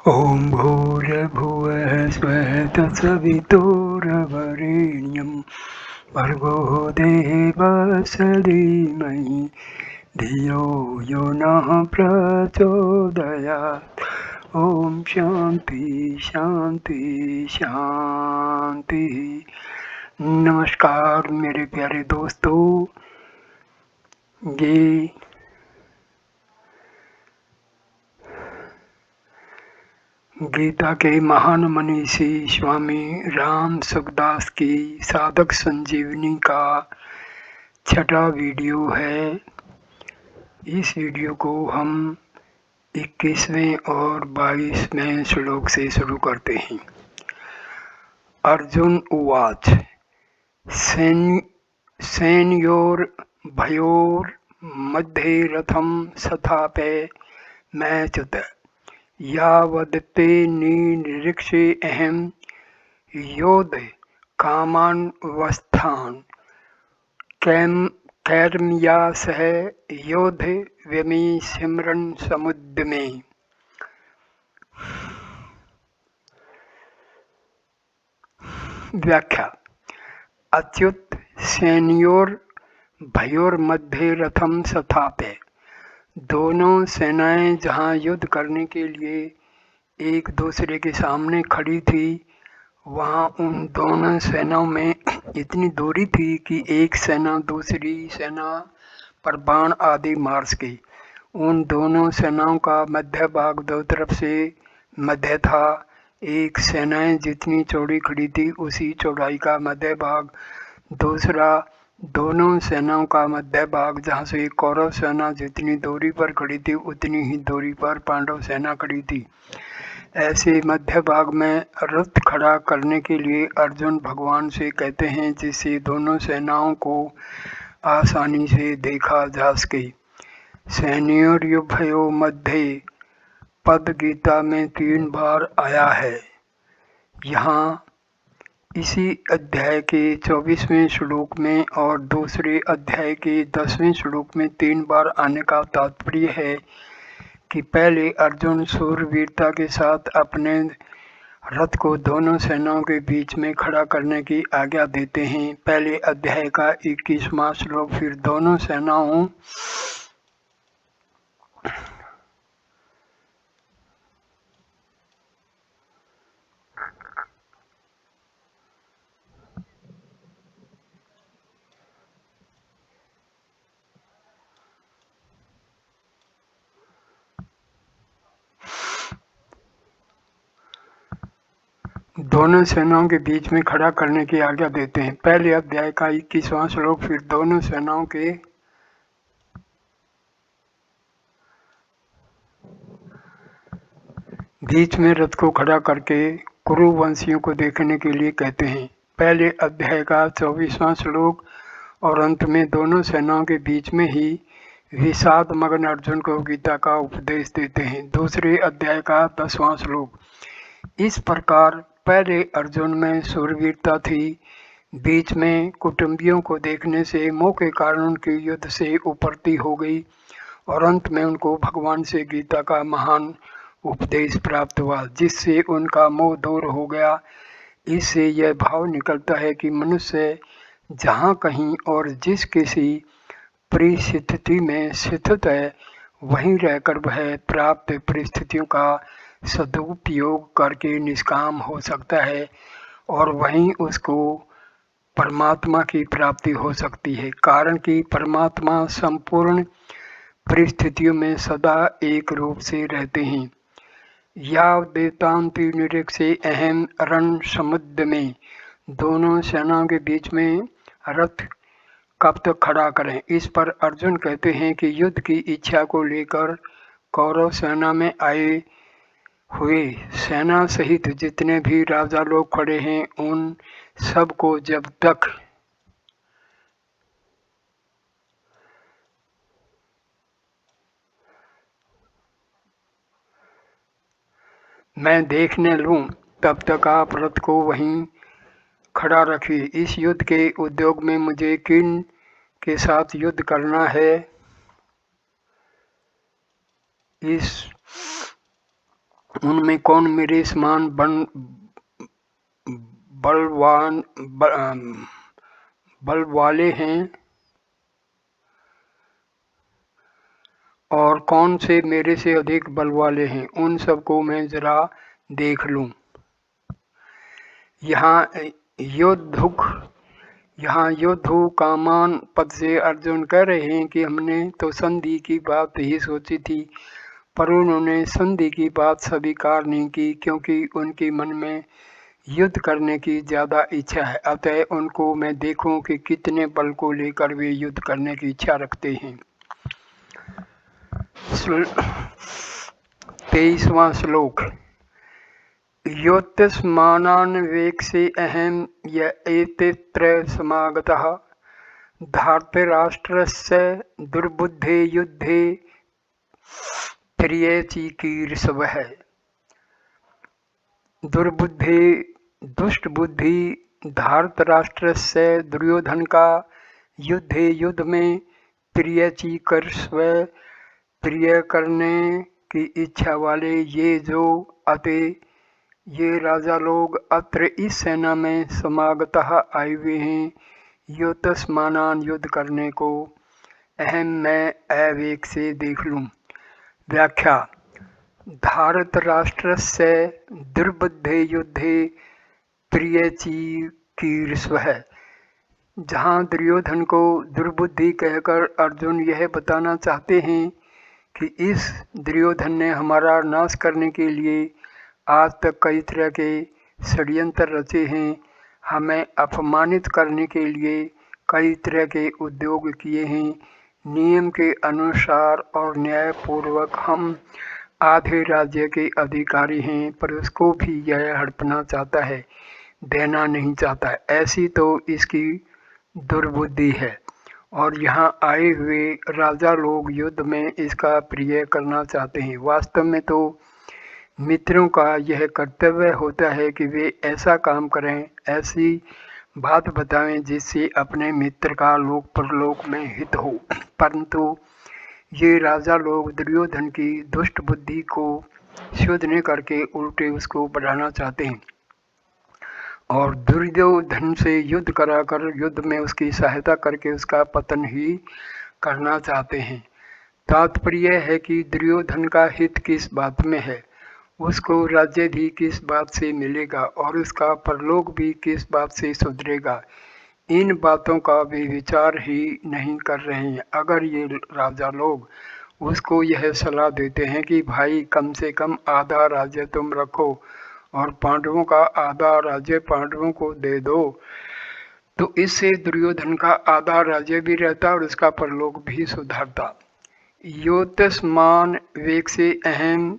ॐ भूर्भुवः स्वः तत्सवितुर्वरेण्यं भर्गो देवस्य धीमहि धियो यो नः प्रचोदयात्। ओम शांति शांति शांति। नमस्कार मेरे प्यारे दोस्तों, ये गीता के महान मनीषी स्वामी राम सुखदास की साधक संजीवनी का छठा वीडियो है। इस वीडियो को हम 21वें और 22वें श्लोक से शुरू करते हैं। अर्जुन उवाच सैन्योर्भयोर्मध्ये रथं स्थापय मैच्युत यावदते निरीक्षे अहं योद्ध कामानवस्थान् कैर्मया सह योद्ध व्यमी सिमरन् समुद्यमे। व्याख्या। अच्युत सैन्योर्भयोर्मध्ये रथं स्थापय, दोनों सेनाएं जहां युद्ध करने के लिए एक दूसरे के सामने खड़ी थी, वहां उन दोनों सेनाओं में इतनी दूरी थी कि एक सेना दूसरी सेना पर बाण आदि मार सके। उन दोनों सेनाओं का मध्य भाग दो तरफ से मध्य था। एक सेनाएं जितनी चौड़ी खड़ी थी उसी चौड़ाई का मध्य भाग दूसरा, दोनों सेनाओं का मध्य भाग जहां से कौरव सेना जितनी दूरी पर खड़ी थी उतनी ही दूरी पर पांडव सेना खड़ी थी। ऐसे मध्य भाग में रथ खड़ा करने के लिए अर्जुन भगवान से कहते हैं, जिससे दोनों सेनाओं को आसानी से देखा जा सके। सैन्योर्भयो मध्य पद गीता में 3 बार आया है। यहाँ इसी अध्याय के 24वें श्लोक में और दूसरे अध्याय के 10वें श्लोक में 3 बार आने का तात्पर्य है कि पहले अर्जुन शूरवीरता के साथ अपने रथ को दोनों सेनाओं के बीच में खड़ा करने की आज्ञा देते हैं। पहले अध्याय का 21वां श्लोक फिर दोनों सेनाओं दोनों सेनाओं के बीच में खड़ा करने की आज्ञा देते हैं। पहले अध्याय का 21वां श्लोक फिर दोनों सेनाओं के बीच में रथ को खड़ा करके कुरुवंशियों को देखने के लिए कहते हैं। पहले अध्याय का 24वां श्लोक और अंत में दोनों सेनाओं के बीच में ही विषाद मगन अर्जुन को गीता का उपदेश देते हैं। दूसरे अध्याय का 10वां श्लोक। इस प्रकार पहले अर्जुन में शूरवीरता थी, बीच में कुटुंबियों को देखने से मोह के कारण उनकी युद्ध से उपरती हो गई और अंत में उनको भगवान से गीता का महान उपदेश प्राप्त हुआ, जिससे उनका मोह दूर हो गया। इससे यह भाव निकलता है कि मनुष्य जहाँ कहीं और जिस किसी परिस्थिति में स्थित है, वहीं रहकर वह प्राप्त परिस्थितियों का सदुपयोग करके निष्काम हो सकता है और वहीं उसको परमात्मा की प्राप्ति हो सकती है। कारण कि परमात्मा संपूर्ण परिस्थितियों में सदा एक रूप से रहते हैं। यावदेतांति निरीक्षे अहम रण समुद्र में, दोनों सेनाओं के बीच में रथ कब तक खड़ा करें। इस पर अर्जुन कहते हैं कि युद्ध की इच्छा को लेकर कौरव सेना में आए हुए सेना सहित जितने भी राजा लोग खड़े हैं, उन सब को जब तक मैं देखने लूं, तब तक आप रथ को वहीं खड़ा रखिए। इस युद्ध के उद्योग में मुझे किन के साथ युद्ध करना है, इस उनमें कौन मेरे समान बल वाले हैं और कौन से मेरे से अधिक बल वाले हैं, उन सबको मैं जरा देख लूं। यहाँ योद्धु कामान पद से अर्जुन कह रहे हैं कि हमने तो संधि की बात ही सोची थी, पर उन्होंने संधि की बात स्वीकार नहीं की, क्योंकि उनके मन में युद्ध करने की ज़्यादा इच्छा है। अतः उनको मैं देखूं कि कितने बल को लेकर वे युद्ध करने की इच्छा रखते हैं। 23वां श्लोक। योत्स्मानान्वेक्षे अहं य एतेऽत्र समागतः धार्तराष्ट्रस्य दुर्बुद्धे युद्धे प्रियचिकीर्षवः। दुर्बुद्धे दुष्ट बुद्धि धार्तराष्ट्रस्य दुर्योधन का युद्ध में प्रियचिकीर्षव प्रिय करने की इच्छा वाले ये राजा लोग अत्र इस सेना में समागतः आए हुए हैं, योत्स्मानान युद्ध करने को, अहम मैं अवेक से देख लूं। व्याख्या। धार्तराष्ट्रस्य दुर्बुद्धे युद्धे प्रियचिकीर्षवः। जहाँ दुर्योधन को दुर्बुद्धि कहकर अर्जुन यह बताना चाहते हैं कि इस दुर्योधन ने हमारा नाश करने के लिए आज तक कई तरह के षड्यंत्र रचे हैं, हमें अपमानित करने के लिए कई तरह के उद्योग किए हैं, नियम के अनुसार और न्यायपूर्वक हम आधे राज्य के अधिकारी हैं, पर उसको भी यह हड़पना चाहता है, देना नहीं चाहता। ऐसी तो इसकी दुर्बुद्धि है। और यहाँ आए हुए राजा लोग युद्ध में इसका प्रिय करना चाहते हैं। वास्तव में तो मित्रों का यह कर्तव्य होता है कि वे ऐसा काम करें, ऐसी बात बताएं जिससे अपने मित्र का लोक परलोक में हित हो। परंतु ये राजा लोग दुर्योधन की दुष्ट बुद्धि को शोधने करके उल्टे उसको बढ़ाना चाहते हैं और दुर्योधन से युद्ध कराकर युद्ध में उसकी सहायता करके उसका पतन ही करना चाहते हैं। तात्पर्य है कि दुर्योधन का हित किस बात में है, उसको राज्य भी किस बात से मिलेगा और उसका परलोक भी किस बात से सुधरेगा, इन बातों का वे विचार ही नहीं कर रहे हैं। अगर ये राजा लोग उसको यह सलाह देते हैं कि भाई कम से कम आधा राज्य तुम रखो और पांडवों का आधा राज्य पांडवों को दे दो, तो इससे दुर्योधन का आधा राज्य भी रहता और उसका परलोक भी सुधरता। योत्स्मान वेक्षे अहं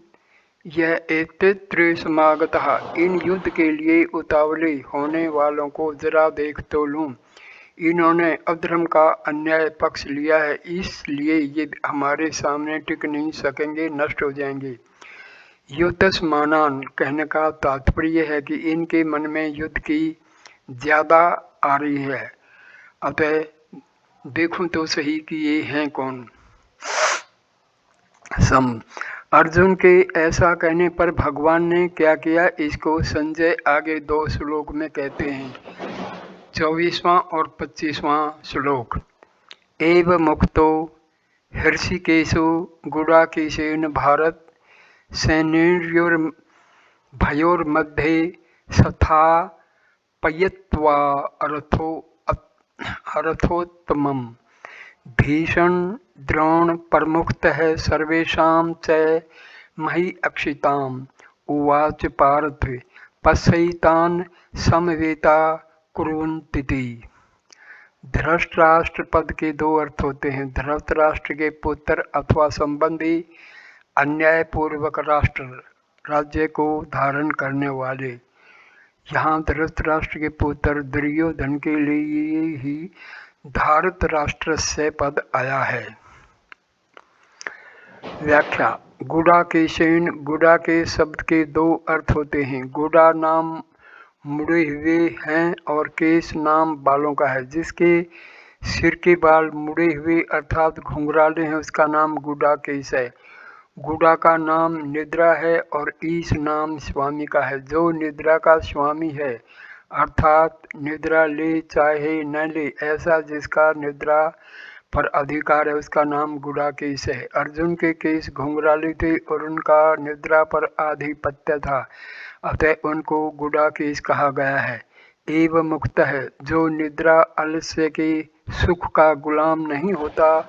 यह एतेऽत्र समागतः। इन युद्ध के लिए उतावले होने वालों को जरा देख तो लूं। इन्होंने अधर्म का अन्याय पक्ष लिया है, इसलिए ये हमारे सामने टिक नहीं सकेंगे, नष्ट हो जाएंगे। योत्स्मानान कहने का तात्पर्य है कि इनके मन में युद्ध की ज़्यादा आ रही है। अतः देखूं तो सही कि ये हैं कौन। अर्जुन के ऐसा कहने पर भगवान ने क्या किया, इसको संजय आगे 2 श्लोक में कहते हैं। 24वां और 25वां श्लोक। एव मुक्तो हृषिकेशो गुडाकेशेन भारत सैन्योर्भयोर्मध्ये स्थापयित्वा अरथोत्तमम् भीषण द्रोण प्रमुखतः सर्वेषां च मही अक्षिताम् उवाच पार्थ पश्यैतान् समवेता कुर्वन्तीति। धृतराष्ट्र पद के 2 अर्थ होते हैं। धृतराष्ट्र के पुत्र अथवा संबंधी, अन्यायपूर्वक राष्ट्र राज्य को धारण करने वाले। यहाँ धृतराष्ट्र के पुत्र दुर्योधन के लिए ही धार्तराष्ट्र से पद आया है। व्याख्या। गुडाकेशेन, गुडा के शब्द के 2 अर्थ होते हैं। गुडा नाम मुड़े हुए हैं और केश नाम बालों का है। जिसके सिर के बाल मुड़े हुए अर्थात घुंघराले हैं उसका नाम गुडा केश है। गुड़ा का नाम निद्रा है और ईश नाम स्वामी का है। जो निद्रा का स्वामी है अर्थात निद्रा ले चाहे न ले, ऐसा जिसका निद्रा पर अधिकार है, उसका नाम गुड़ाकेश है। अर्जुन के केश घुंघराले थे और उनका निद्रा पर आधिपत्य था, अतः उनको गुड़ाकेश कहा गया है। एवं मुक्त है, जो निद्रा आलस्य के सुख का गुलाम नहीं होता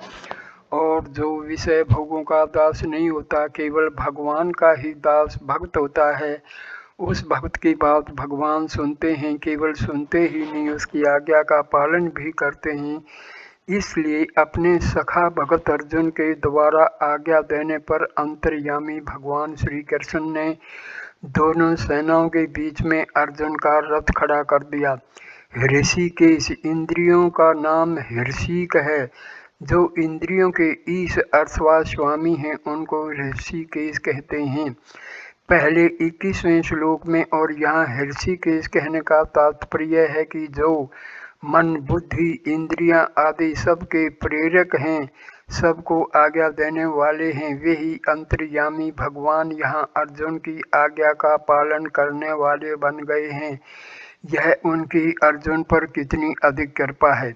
और जो विषय भोगों का दास नहीं होता, केवल भगवान का ही दास भक्त होता है। उस भक्त की बात भगवान सुनते हैं, केवल सुनते ही नहीं उसकी आज्ञा का पालन भी करते हैं। इसलिए अपने सखा भगत अर्जुन के द्वारा आज्ञा देने पर अंतर्यामी भगवान श्री कृष्ण ने दोनों सेनाओं के बीच में अर्जुन का रथ खड़ा कर दिया। ऋषिकेश, इंद्रियों का नाम ऋषिक है। जो इंद्रियों के ईश अर्थवा स्वामी हैं उनको ऋषिकेश कहते हैं। पहले 21वें श्लोक में और यहाँ ऋषिकेश कहने का तात्पर्य है कि जो मन, बुद्धि, इंद्रियां आदि सबके प्रेरक हैं, सबको आज्ञा देने वाले हैं, वे ही अंतर्यामी भगवान यहाँ अर्जुन की आज्ञा का पालन करने वाले बन गए हैं। यह उनकी अर्जुन पर कितनी अधिक कृपा है।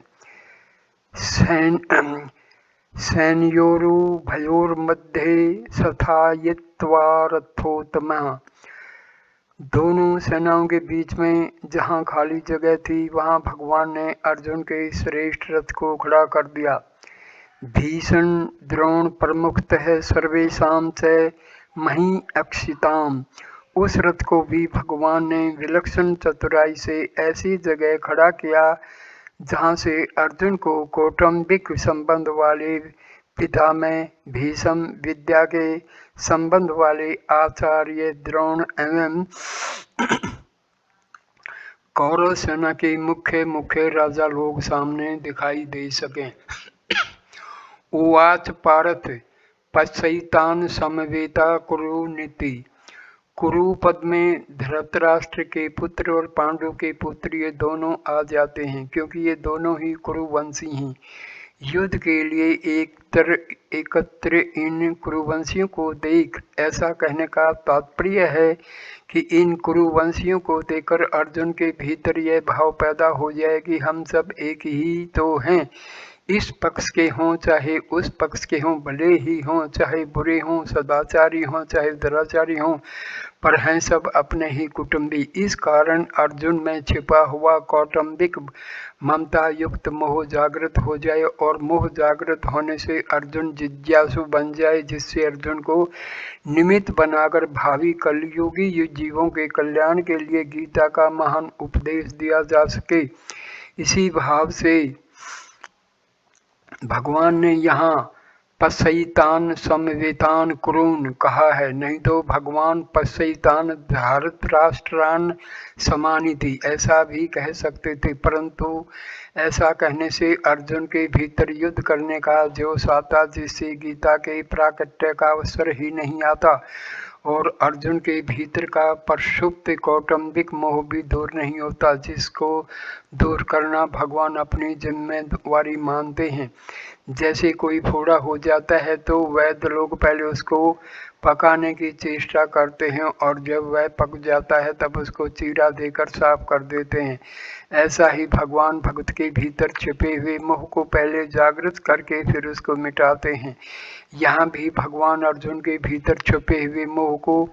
सैन्योरुभयोर्मध्ये स्थायित्वा रथोत्तमः, दोनों सेनाओं के बीच में जहाँ खाली जगह थी वहाँ भगवान ने अर्जुन के श्रेष्ठ रथ को खड़ा कर दिया। भीषण द्रोण प्रमुखतः सर्वेषां च मही अक्षिताम, उस रथ को भी भगवान ने विलक्षण चतुराई से ऐसी जगह खड़ा किया जहाँ से अर्जुन को कौटुंबिक संबंध वाले पिता में भीषम, विद्या के संबंध वाले आचार्य द्रोण एवं कौरव सेना के मुख्य राजा लोग सामने दिखाई दे सके। उवाच पार्थ पश्यैतान् समवेता कुरु नीति, कुरु पद में धृतराष्ट्र के पुत्र और पांडु के पुत्र ये दोनों आ जाते हैं, क्योंकि ये दोनों ही कुरुवंशी हैं। युद्ध के लिए एकत्र इन कुरुवंशियों को देख, ऐसा कहने का तात्पर्य है कि इन कुरुवंशियों को देखकर अर्जुन के भीतर यह भाव पैदा हो जाए कि हम सब एक ही तो हैं। इस पक्ष के हों चाहे उस पक्ष के हों, भले ही हों चाहे बुरे हों, सदाचारी हों चाहे दुराचारी हों, पर हैं सब अपने ही कुटुंबी। इस कारण अर्जुन में छिपा हुआ कौटुंबिक ममता युक्त मोह जागृत हो जाए और मोह जागृत होने से अर्जुन जिज्ञासु बन जाए, जिससे अर्जुन को निमित्त बनाकर भावी कलयुगी जीवों के कल्याण के लिए गीता का महान उपदेश दिया जा सके। इसी भाव से भगवान ने यहाँ पश्यैतान् समवेतान् कुरून् कहा है, नहीं तो भगवान पश्यैतान् धृतराष्ट्रान् समानिति ऐसा भी कह सकते थे, परंतु ऐसा कहने से अर्जुन के भीतर युद्ध करने का जोश आता, जिससे गीता के प्राकट्य का अवसर ही नहीं आता और अर्जुन के भीतर का प्रक्षुब्ध कौटुंबिक मोह भी दूर नहीं होता, जिसको दूर करना भगवान अपनी जिम्मेवारी मानते हैं। जैसे कोई फोड़ा हो जाता है तो वैद्य लोग पहले उसको पकाने की चेष्टा करते हैं और जब वह पक जाता है तब उसको चीरा देकर साफ कर देते हैं। ऐसा ही भगवान भक्त के भीतर छिपे हुए मोह को पहले जागृत करके फिर उसको मिटाते हैं। यहाँ भी भगवान अर्जुन के भीतर छुपे हुए मोह को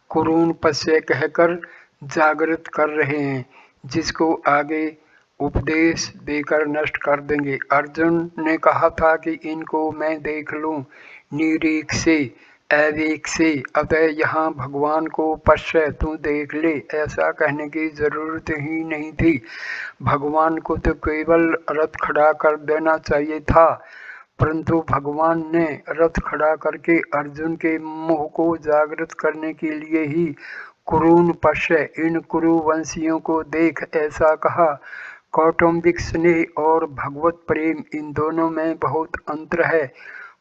कुरूण पश्य कहकर जागृत कर रहे हैं, जिसको आगे उपदेश देकर नष्ट कर देंगे। अर्जुन ने कहा था कि इनको मैं देख लूं निरीख से अवेक से, अतः यहाँ भगवान को पश्य तू देख ले ऐसा कहने की जरूरत ही नहीं थी। भगवान को तो केवल रथ खड़ा कर देना चाहिए था, परंतु भगवान ने रथ खड़ा करके अर्जुन के मोह को जागृत करने के लिए ही कुरूण पश्य, इन कुरुवंशियों को देख ऐसा कहा। कौटुंबिक स्नेह और भगवत प्रेम इन दोनों में बहुत अंतर है।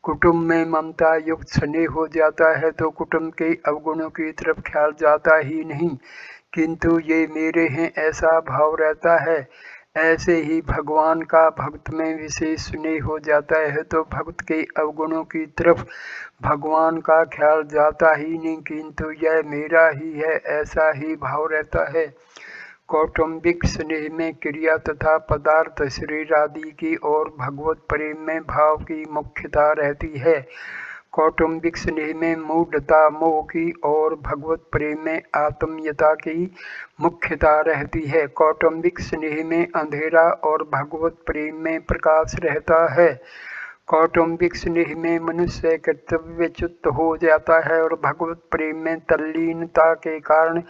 कुटुंब में ममता युक्त स्नेह हो जाता है तो कुटुंब के अवगुणों की तरफ ख्याल जाता ही नहीं, किंतु ये मेरे हैं ऐसा भाव रहता है। ऐसे ही भगवान का भक्त में विशेष स्नेह हो जाता है तो भक्त के अवगुणों की तरफ भगवान का ख्याल जाता ही नहीं, किंतु यह मेरा ही है ऐसा ही भाव रहता है। कौटुंबिक स्नेह में क्रिया तथा पदार्थ शरीर आदि की और भगवत प्रेम में भाव की मुख्यता रहती है। कौटुंबिक स्नेह में मूढ़ता मोह की और भगवत प्रेम में आत्मीयता की मुख्यता रहती है। कौटुंबिक स्नेह में अंधेरा और भगवत प्रेम में प्रकाश रहता है। कौटुंबिक स्नेह में मनुष्य कर्तव्यच्युत हो जाता है और भगवत प्रेम में तल्लीनता के कारण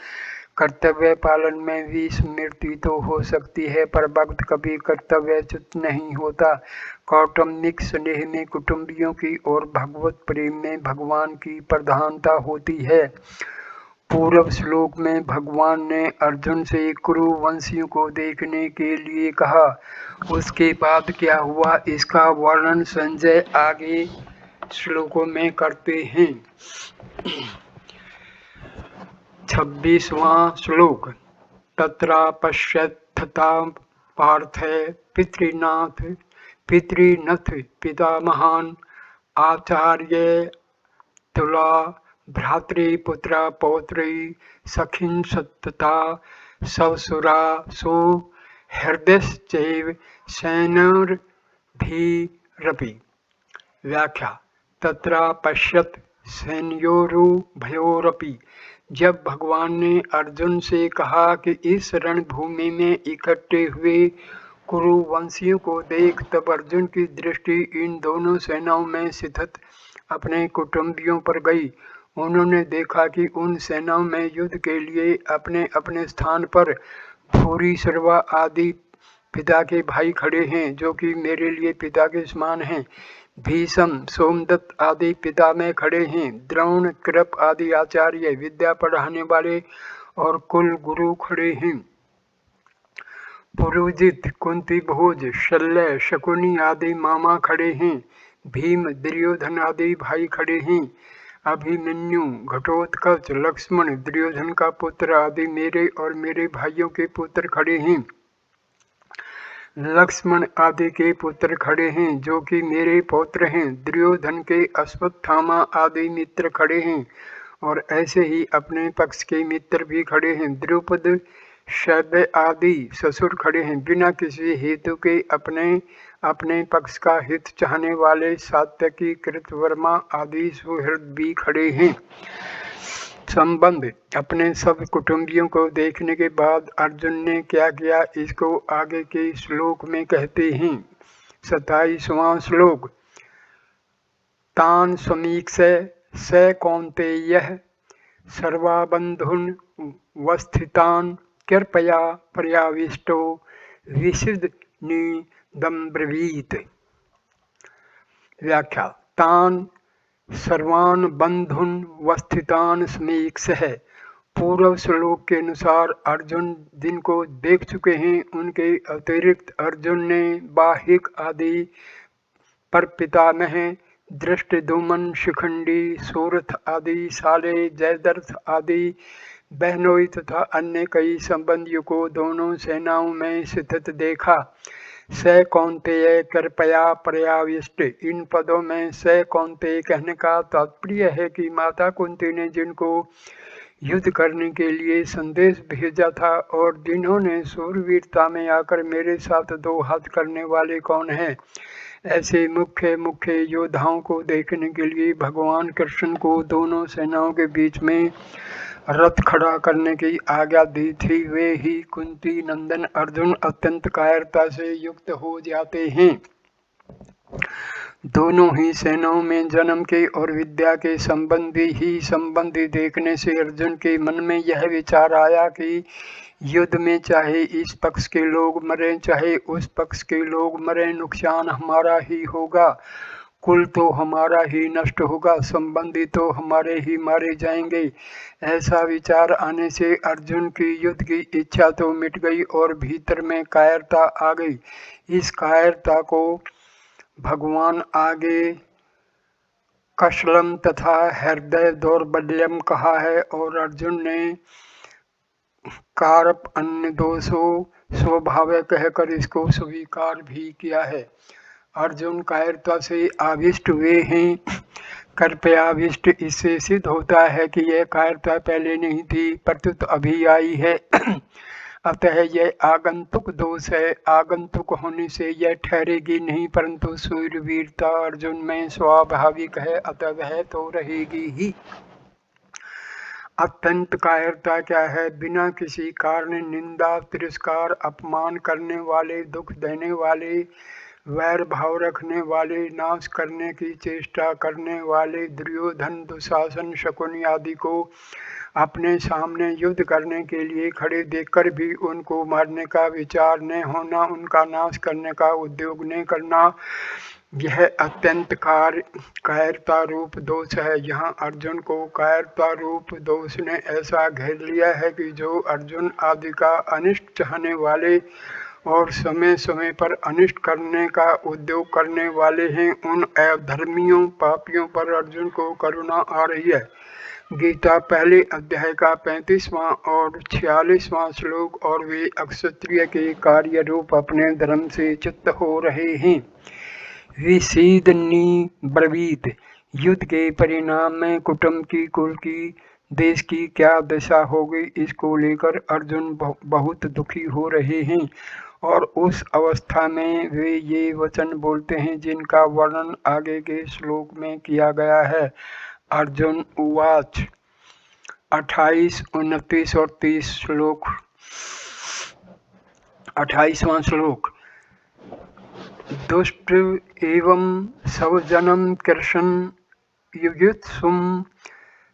कर्तव्य पालन में भी स्मृति तो हो सकती है, पर भक्त कभी कर्तव्यच्युत नहीं होता। कौटुंबिक स्नेह में कुटुंबियों की और भगवत प्रेम में भगवान की प्रधानता होती है। पूर्व श्लोक में भगवान ने अर्जुन से कुरुवंशियों को देखने के लिए कहा, उसके बाद क्या हुआ इसका वर्णन संजय आगे श्लोकों में करते हैं। 26वां श्लोक। तत्रापश्यत्था पार्थ पितृनथ पितामहान् आचार्य तुला भ्रातृपुत्र पौत्री सखीन् सत्तता सवसुरा सुहृदश्चैव सैन्योर्भिरपि। व्याख्या। तत्रापश्यत् सैन्योरुभयोरपि। जब भगवान ने अर्जुन से कहा कि इस रणभूमि में इकट्ठे हुए कुरुवंशियों को देख, तब अर्जुन की दृष्टि इन दोनों सेनाओं में स्थित अपने कुटुंबियों पर गई। उन्होंने देखा कि उन सेनाओं में युद्ध के लिए अपने अपने स्थान पर भूरिश्रवा आदि पिता के भाई खड़े हैं, जो कि मेरे लिए पिता के समान हैं। भीष्म सोमदत्त आदि पिता में खड़े हैं। द्रोण कृप आदि आचार्य विद्या पढ़ाने वाले और कुल गुरु खड़े हैं। पुरोजित कुंती भोज शल्य शकुनी आदि मामा खड़े हैं। भीम दुर्योधन आदि भाई खड़े हैं। अभिमन्यु घटोत्कच लक्ष्मण दुर्योधन का पुत्र आदि मेरे और मेरे भाइयों के पुत्र खड़े हैं। लक्ष्मण आदि के पुत्र खड़े हैं, जो कि मेरे पौत्र हैं। दुर्योधन के अश्वत्थामा आदि मित्र खड़े हैं और ऐसे ही अपने पक्ष के मित्र भी खड़े हैं। द्रुपद शैब्य आदि ससुर खड़े हैं। बिना किसी हेतु के अपने अपने पक्ष का हित चाहने वाले सात्यकी कृतवर्मा आदि सुहृद भी खड़े हैं। संबंध। अपने सब कुटुंबियों को देखने के बाद अर्जुन ने क्या किया इसको आगे के श्लोक में कहते हैं। 27वां श्लोक। तान समीक्ष्य स कौन्तेयः सर्वबन्धून् वस्थितान् कृपया पर्याविष्टो विषदनिदम्ब्रवीत्। व्याख्या। तान सर्वान् बंधुन वस्थितान समीक्ष्य। पूर्व श्लोक के अनुसार अर्जुन जिनको देख चुके हैं उनके अतिरिक्त अर्जुन ने बाहिक आदि पर पितामह दृष्टद्युम्न शिखंडी सूरथ आदि साले जयद्रथ आदि बहनोई तथा अन्य कई संबंधियों को दोनों सेनाओं में स्थित देखा। स कौन्तेय कृपया पर्याविष्ट। इन पदों में स कौन्तेय कहने का तात्पर्य है कि माता कुंती ने जिनको युद्ध करने के लिए संदेश भेजा था और जिन्होंने सूरवीरता में आकर मेरे साथ दो हाथ करने वाले कौन हैं। ऐसे मुख्य मुख्य योद्धाओं को देखने के लिए भगवान कृष्ण को दोनों सेनाओं के बीच में रथ खड़ा करने की आज्ञा दी थी। वे ही कुंती नंदन अर्जुन अत्यंत कायरता से युक्त हो जाते हैं। दोनों ही सेनाओं में जन्म के और विद्या के संबंधी देखने से अर्जुन के मन में यह विचार आया कि युद्ध में चाहे इस पक्ष के लोग मरें चाहे उस पक्ष के लोग मरें, नुकसान हमारा ही होगा। कुल तो हमारा ही नष्ट होगा, संबंधी तो हमारे ही मारे जाएंगे। ऐसा विचार आने से अर्जुन की युद्ध की इच्छा तो मिट गई और भीतर में कायरता आ गई। इस कायरता को भगवान आगे कशलम तथा हृदय दौर्बल्यम कहा है और अर्जुन ने कारप अन्य दोषों स्वभाव कहकर इसको स्वीकार भी किया है। अर्जुन कायरता से आविष्ट हुए हैं। कृपयाविष्ट इससे सिद्ध होता है कि यह कायरता पहले नहीं थी, प्रत्युत अभी आई है। अतः यह आगंतुक दोष है। आगंतुक होने से यह ठहरेगी नहीं, परंतु सूरवीरता अर्जुन में स्वाभाविक है, अतः वह तो रहेगी ही। अत्यंत कायरता क्या है? बिना किसी कारण निंदा, तिरस्कार, अपमान करने वाले, दुख देने वाले, वैर भाव रखने वाले, नाश करने की चेष्टा करने वाले दुर्योधन, दुशासन, शकुनी आदि को अपने सामने युद्ध करने के लिए खड़े देखकर भी उनको मारने का विचार न होना, उनका नाश करने का उद्योग न करना, यह अत्यंत कायरता रूप दोष है। यहाँ अर्जुन को कायरता रूप दोष ने ऐसा घेर लिया है कि जो अर्जुन आदि का अनिष्ट चाहने वाले और समय समय पर अनिष्ट करने का उद्योग करने वाले हैं, उन अधर्मियों पापियों पर अर्जुन को करुणा आ रही है। गीता पहले अध्याय का 35वां और 46वां श्लोक। और वे अक्षत्रिय के कार्य रूप अपने धर्म से चित्त हो रहे हैं। विषीदन्नी ब्रवीत, युद्ध के परिणाम में कुटुंब की, कुल की, देश की क्या दशा हो गई, इसको लेकर अर्जुन बहुत दुखी हो रहे हैं। और उस अवस्था में वे ये वचन बोलते हैं जिनका वर्णन आगे के श्लोक में किया गया है। अर्जुन उवाच 28, 29 और 30 श्लोक। 28वां श्लोक। दुष्ट एवं स्वजनम कृष्ण युयुत्सुम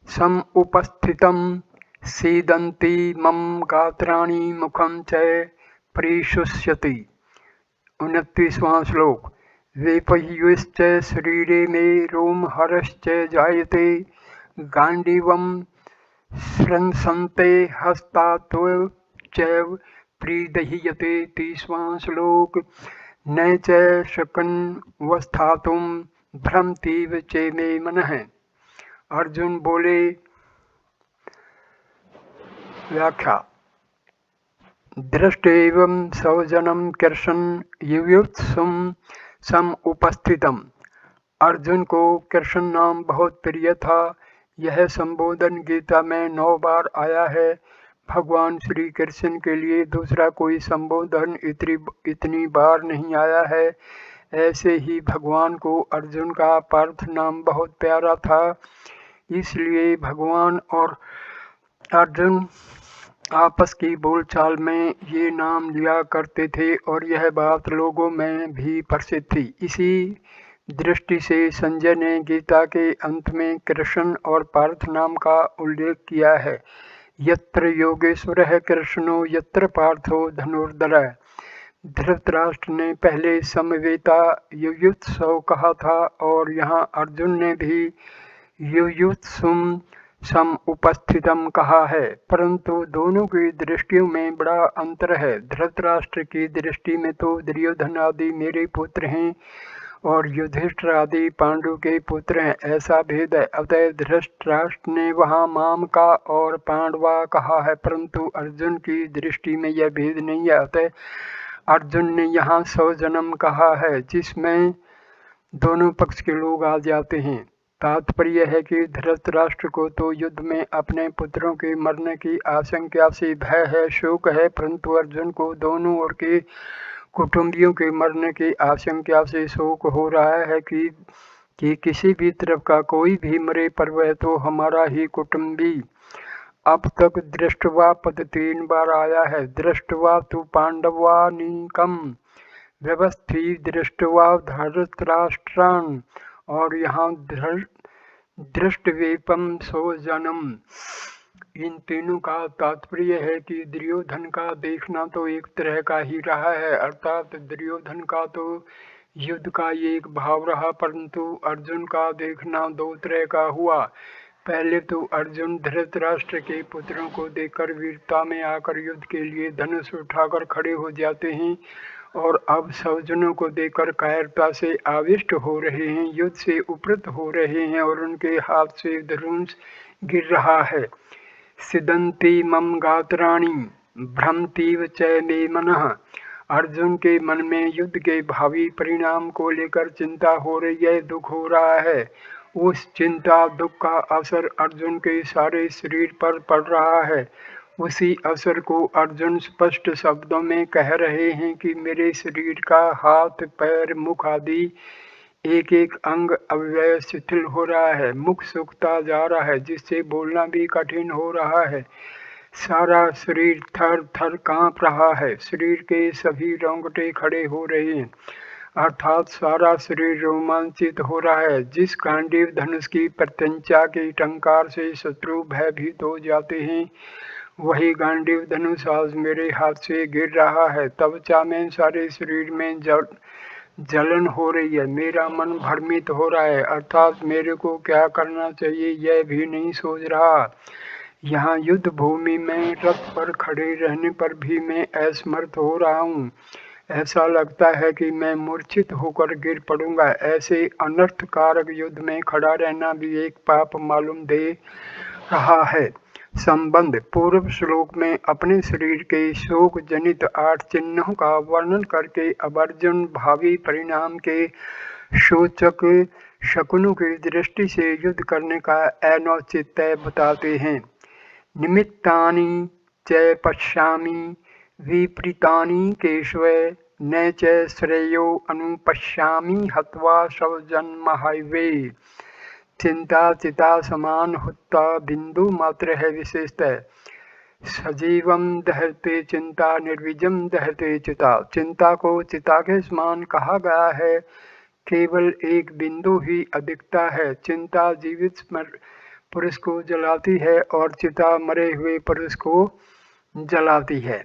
सम उपस्थितम सीदन्ति मम गात्राणि मुखम च परिशुष्यति। 29वां श्लोक। वेपयुश्च शरीरे मे रोमहर्षश्च जायते गांडीवं स्रंसन्ते हस्तात्व चैव प्रीदह्यते। 30वां श्लोक। न च शक्नवस्थातुं भ्रमतीव चे मे मनः। अर्जुन बोले, व्याख्या। दृष्ट एवं स्वजनम कृष्ण युयुत्सुम सम उपस्थितम। अर्जुन को कृष्ण नाम बहुत प्रिय था। यह संबोधन गीता में 9 बार आया है। भगवान श्री कृष्ण के लिए दूसरा कोई संबोधन इतनी बार नहीं आया है। ऐसे ही भगवान को अर्जुन का पार्थ नाम बहुत प्यारा था, इसलिए भगवान और अर्जुन आपस की बोलचाल में ये नाम लिया करते थे और यह बात लोगों में भी प्रसिद्ध थी। इसी दृष्टि से संजय ने गीता के अंत में कृष्ण और पार्थ नाम का उल्लेख किया है। यत्र योगेश्वरः कृष्णो यत्र पार्थो धनुर्धरः। धृतराष्ट्र ने पहले समवेता युयुत्सव कहा था और यहाँ अर्जुन ने भी युयुत्सुम सम उपस्थितम कहा है, परंतु दोनों की दृष्टियों में बड़ा अंतर है। धृतराष्ट्र की दृष्टि में तो दुर्योधन आदि मेरे पुत्र हैं और युधिष्ठिर आदि पांडु के पुत्र हैं, ऐसा भेद है। अतः धृतराष्ट्र ने वहाँ माम का और पांडवा कहा है, परंतु अर्जुन की दृष्टि में यह भेद नहीं है। अतः अर्जुन ने यहाँ स्वजनम कहा है, जिसमें दोनों पक्ष के लोग आ जाते हैं। तात्पर्य है कि धृतराष्ट्र को तो युद्ध में अपने पुत्रों के मरने की आशंका से भय है, शोक है, परंतु अर्जुन को दोनों ओर के कुटुंबियों के मरने की आशंका से शोक हो रहा है कि किसी भी तरफ का कोई भी मरे पर वह तो हमारा ही कुटुंबी। अब तक दृष्टवा पद 3 बार आया है। दृष्टवा तो पांडवानीकम व्यवस्थी दृष्टवा धृतराष्ट्रान, और यहाँ दृष्टवेपम स्वजनम। इन तीनों का तात्पर्य है कि दुर्योधन का देखना तो एक तरह का ही रहा है, अर्थात दुर्योधन का तो युद्ध का एक भाव रहा, परंतु अर्जुन का देखना 2 तरह का हुआ। पहले तो अर्जुन धृतराष्ट्र के पुत्रों को देखकर वीरता में आकर युद्ध के लिए धनुष उठाकर खड़े हो जाते हैं, और अब स्वजनों को देखकर कायरता से आविष्ट हो रहे हैं, युद्ध से उपरत हो रहे हैं और उनके हाथ से धनुष गिर रहा है। सिदंती मम गात्राणि, भ्रमतीव च मे मनः। अर्जुन के मन में युद्ध के भावी परिणाम को लेकर चिंता हो रही है, दुख हो रहा है। उस चिंता दुख का असर अर्जुन के सारे शरीर पर पड़ रहा है। उसी असर को अर्जुन स्पष्ट शब्दों में कह रहे हैं कि मेरे शरीर का हाथ, पैर, मुख आदि एक एक अंग अव्यय शिथिल हो रहा है, मुख सूखता जा रहा है, जिससे बोलना भी कठिन हो रहा है। सारा शरीर थर थर कांप रहा है, शरीर के सभी रोंगटे खड़े हो रहे हैं, अर्थात सारा शरीर रोमांचित हो रहा है। जिस गांडीव धनुष की प्रत्यंचा के टंकार से शत्रु भयभीत हो जाते हैं, वही गांडीव धनुष आज मेरे हाथ से गिर रहा है। त्वचा में, सारे शरीर में जलन हो रही है, मेरा मन भ्रमित हो रहा है, अर्थात मेरे को क्या करना चाहिए यह भी नहीं सोच रहा। यहाँ युद्ध भूमि में रथ पर खड़े रहने पर भी मैं असमर्थ हो रहा हूँ। ऐसा लगता है कि मैं मूर्छित होकर गिर पड़ूंगा। ऐसे अनर्थकारक युद्ध में खड़ा रहना भी एक पाप मालूम दे रहा है। संबंध पूर्व श्लोक में अपने शरीर के शोक जनित 8 चिन्हों का वर्णन करके अब अर्जुन भावी परिणाम के सूचक शकुनों की दृष्टि से युद्ध करने का अनौचित्य बताते हैं। निमित्तानि च पश्यामि विपरीतानि केशव न च श्रेयो अनुपश्यामि हत्वा स्वजन्महावे। चिंता चिता समान हुत्ता बिंदु मात्र है विशेषतः। सजीवम दहते चिंता निर्विजम दहते चिता। चिंता को चिता के समान कहा गया है, केवल एक बिंदु ही अधिकता है। चिंता जीवित पुरुष को जलाती है और चिता मरे हुए पुरुष को जलाती है।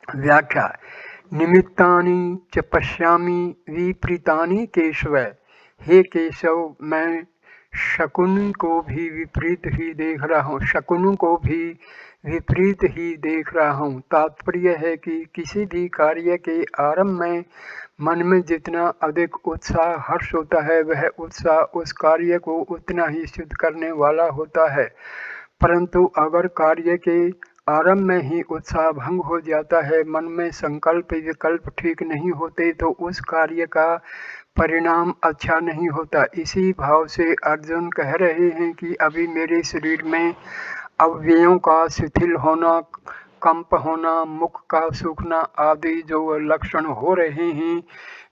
व्याख्या। निमित्तानि च पश्यामि विपरीतानि केशव। हे केशव, मैं शकुन को भी विपरीत ही देख रहा हूँ, शकुनों को भी विपरीत ही देख रहा हूँ। तात्पर्य है कि किसी भी कार्य के आरंभ में मन में जितना अधिक उत्साह हर्ष होता है, वह उत्साह उस कार्य को उतना ही सिद्ध करने वाला होता है। परंतु अगर कार्य के आरंभ में ही उत्साह भंग हो जाता है, मन में संकल्प विकल्प ठीक नहीं होते, तो उस कार्य का परिणाम अच्छा नहीं होता। इसी भाव से अर्जुन कह रहे हैं कि अभी मेरे शरीर में अवयवों का शिथिल होना, कंप होना, मुख का सूखना आदि जो लक्षण हो रहे हैं,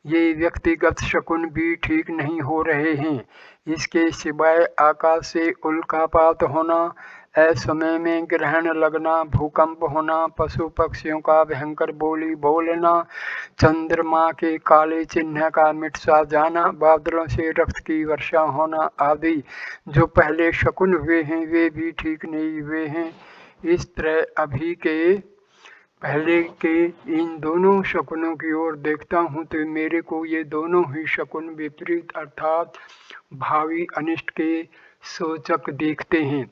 ये व्यक्तिगत शकुन भी ठीक नहीं हो रहे हैं। इसके सिवाय आकाश से उल्कापात होना, असमय में ग्रहण लगना, भूकंप होना, पशु पक्षियों का भयंकर बोली बोलना, चंद्रमा के काले चिन्ह का मिट सा जाना, बादलों से रक्त की वर्षा होना आदि जो पहले शकुन हुए हैं वे भी ठीक नहीं हुए हैं। इस तरह अभी के पहले के इन दोनों शकुनों की ओर देखता हूँ तो मेरे को ये दोनों ही शकुन विपरीत अर्थात भावी अनिष्ट के सूचक दिखते हैं।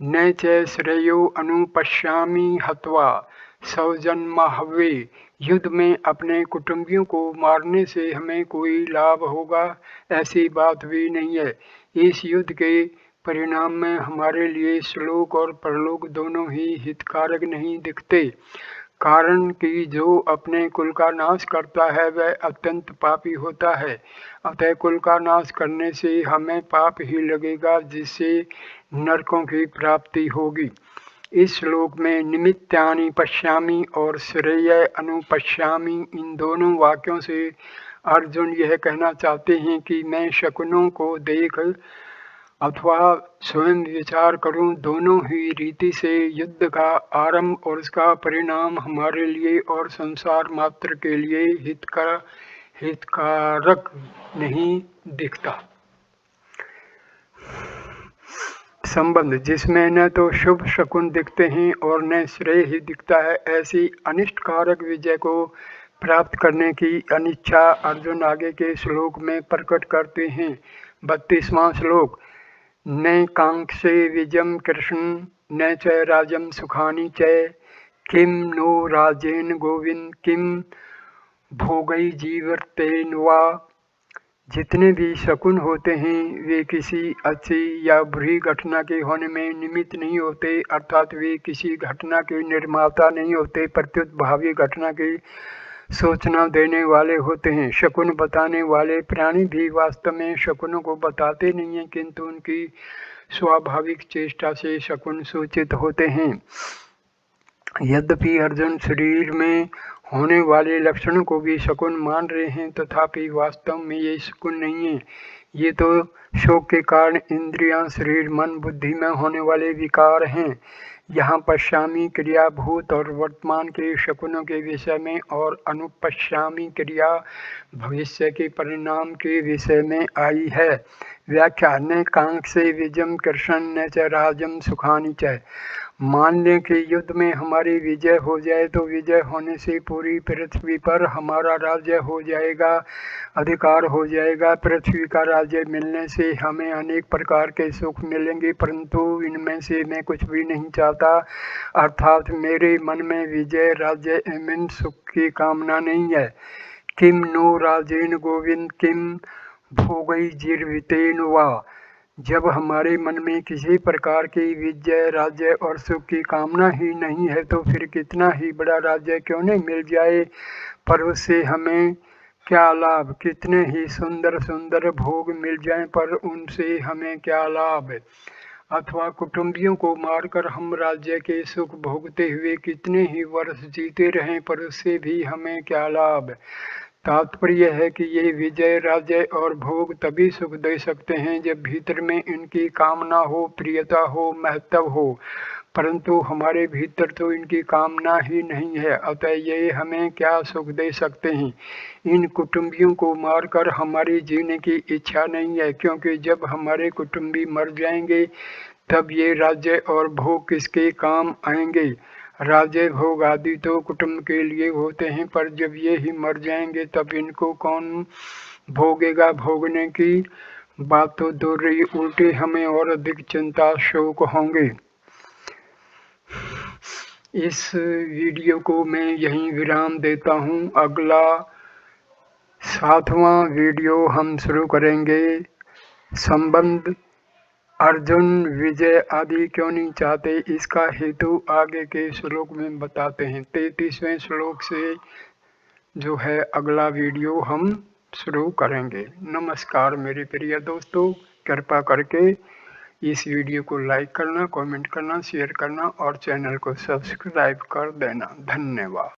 न च श्रेयो अनुपश्यामि हत्वा स्वजन्महावे। युद्ध में अपने कुटुंबियों को मारने से हमें कोई लाभ होगा, ऐसी बात भी नहीं है। इस युद्ध के परिणाम में हमारे लिए श्लोक और परलोक दोनों ही हितकारक नहीं दिखते, कारण कि जो अपने कुल का नाश करता है वह अत्यंत पापी होता है। अतः कुल का नाश करने से हमें पाप ही लगेगा, जिससे नरकों की प्राप्ति होगी। इस श्लोक में निमित्तानि पश्यामि और श्रेय अनुपश्यामि, इन दोनों वाक्यों से अर्जुन यह कहना चाहते हैं कि मैं शकुनों को देख अथवा स्वयं विचार करूं, दोनों ही रीति से युद्ध का आरंभ और उसका परिणाम हमारे लिए और संसार मात्र के लिए हितकारक नहीं दिखता। संबंध जिसमें न तो शुभ शकुन दिखते हैं और न श्रेय ही दिखता है, ऐसी अनिष्टकारक विजय को प्राप्त करने की अनिच्छा अर्जुन आगे के श्लोक में प्रकट करते हैं। 32वां श्लोक। न कांक्षे विजयम कृष्ण न च राजम सुखानि च किम नो राजेन गोविंद किम भोगै जीवर्तेन वा। जितने भी शकुन होते हैं वे किसी अच्छी या बुरी घटना के होने में निमित्त नहीं होते, अर्थात वे किसी घटना के निर्माता नहीं होते, प्रत्युत भावी घटना की सूचना देने वाले होते हैं। शकुन बताने वाले प्राणी भी वास्तव में शकुनों को बताते नहीं हैं, किंतु उनकी स्वाभाविक चेष्टा से शकुन सूचित होते हैं। यद्यपि अर्जुन शरीर में होने वाले लक्षणों को भी शकुन मान रहे हैं, तथापि वास्तव में ये शकुन नहीं है। ये तो शोक के कारण इंद्रियां, शरीर, मन, बुद्धि में होने वाले विकार हैं। यहाँ पश्चामी क्रिया भूत और वर्तमान के शकुनों के विषय में और अनुपश्चामी क्रिया भविष्य के परिणाम के विषय में आई है। व्याख्या न कांक्षे विजम कृष्ण न च राजम सुखानी च। मान लें कि युद्ध में हमारी विजय हो जाए तो विजय होने से पूरी पृथ्वी पर हमारा राज्य हो जाएगा, अधिकार हो जाएगा। पृथ्वी का राज्य मिलने से हमें अनेक प्रकार के सुख मिलेंगे, परंतु इनमें से मैं कुछ भी नहीं चाहता। अर्थात मेरे मन में विजय, राज्य एवं सुख की कामना नहीं है। किम नो राजेन गोविंद किम भोगैर्जीवितेन वा। जब हमारे मन में किसी प्रकार की विजय, राज्य और सुख की कामना ही नहीं है तो फिर कितना ही बड़ा राज्य क्यों नहीं मिल जाए, पर उससे हमें क्या लाभ। कितने ही सुंदर सुंदर भोग मिल जाएं पर उनसे हमें क्या लाभ। अथवा कुटुंबियों को मारकर हम राज्य के सुख भोगते हुए कितने ही वर्ष जीते रहें पर उससे भी हमें क्या लाभ। तात्पर्य है कि ये विजय, राज्य और भोग तभी सुख दे सकते हैं जब भीतर में इनकी कामना हो, प्रियता हो, महत्व हो, परंतु हमारे भीतर तो इनकी कामना ही नहीं है, अतः ये हमें क्या सुख दे सकते हैं। इन कुटुंबियों को मारकर हमारी जीने की इच्छा नहीं है, क्योंकि जब हमारे कुटुंबी मर जाएंगे तब ये राज्य और भोग किसके काम आएंगे। राज्य भोग आदि तो कुटुंब के लिए होते हैं, पर जब ये ही मर जाएंगे तब इनको कौन भोगेगा। भोगने की बात तो दूर रही, उल्टे हमें और अधिक चिंता शोक होंगे। इस वीडियो को मैं यहीं विराम देता हूँ। अगला 7वां वीडियो हम शुरू करेंगे। संबंध अर्जुन विजय आदि क्यों नहीं चाहते, इसका हेतु आगे के श्लोक में बताते हैं। 33वें श्लोक से जो है अगला वीडियो हम शुरू करेंगे। नमस्कार मेरे प्रिय दोस्तों, कृपा करके इस वीडियो को लाइक करना, कमेंट करना, शेयर करना और चैनल को सब्सक्राइब कर देना। धन्यवाद।